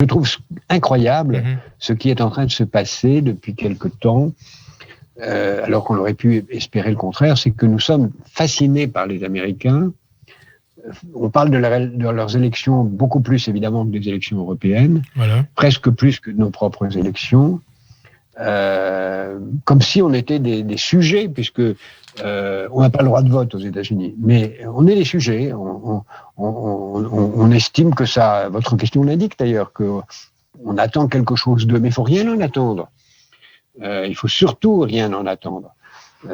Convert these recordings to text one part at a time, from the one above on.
Je trouve incroyable ce qui est en train de se passer depuis quelque temps, alors qu'on aurait pu espérer le contraire, c'est que nous sommes fascinés par les Américains. On parle de leurs élections beaucoup plus évidemment que des élections européennes, presque plus que de nos propres élections, comme si on était des sujets, puisque on n'a pas le droit de vote aux États-Unis, mais on est des sujets. On estime que ça. Votre question l'indique d'ailleurs que on attend quelque chose d'eux, mais il ne faut rien en attendre. Il ne faut surtout rien en attendre.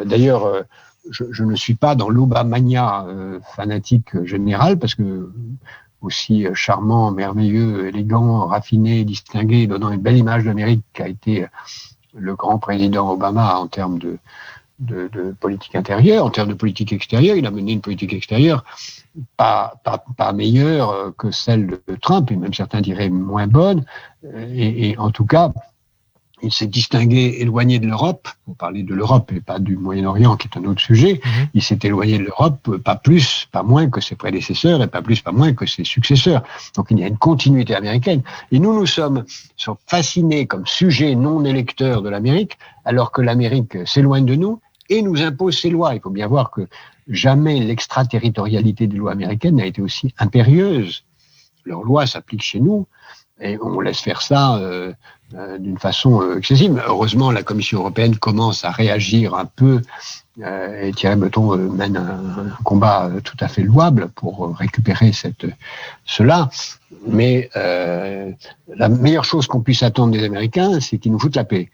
D'ailleurs, je ne suis pas dans l'Obamania fanatique générale, parce que aussi charmant, merveilleux, élégant, raffiné, distingué, donnant une belle image d'Amérique qu'a été le grand président Obama en termes de politique intérieure, en termes de politique extérieure. Il a mené une politique extérieure pas meilleure que celle de Trump, et même certains diraient moins bonne. Et en tout cas, il s'est distingué, éloigné de l'Europe, pour parler de l'Europe et pas du Moyen-Orient, qui est un autre sujet. Il s'est éloigné de l'Europe, pas plus, pas moins que ses prédécesseurs, et pas plus, pas moins que ses successeurs. Donc il y a une continuité américaine. Et nous sommes fascinés comme sujet non électeur de l'Amérique, alors que l'Amérique s'éloigne de nous et nous impose ses lois. Il faut bien voir que jamais l'extraterritorialité des lois américaines n'a été aussi impérieuse. Leurs lois s'appliquent chez nous et on laisse faire ça d'une façon excessive. Heureusement, la Commission européenne commence à réagir un peu et Thierry Breton mène un combat tout à fait louable pour récupérer cela. Mais la meilleure chose qu'on puisse attendre des Américains, c'est qu'ils nous foutent la paix.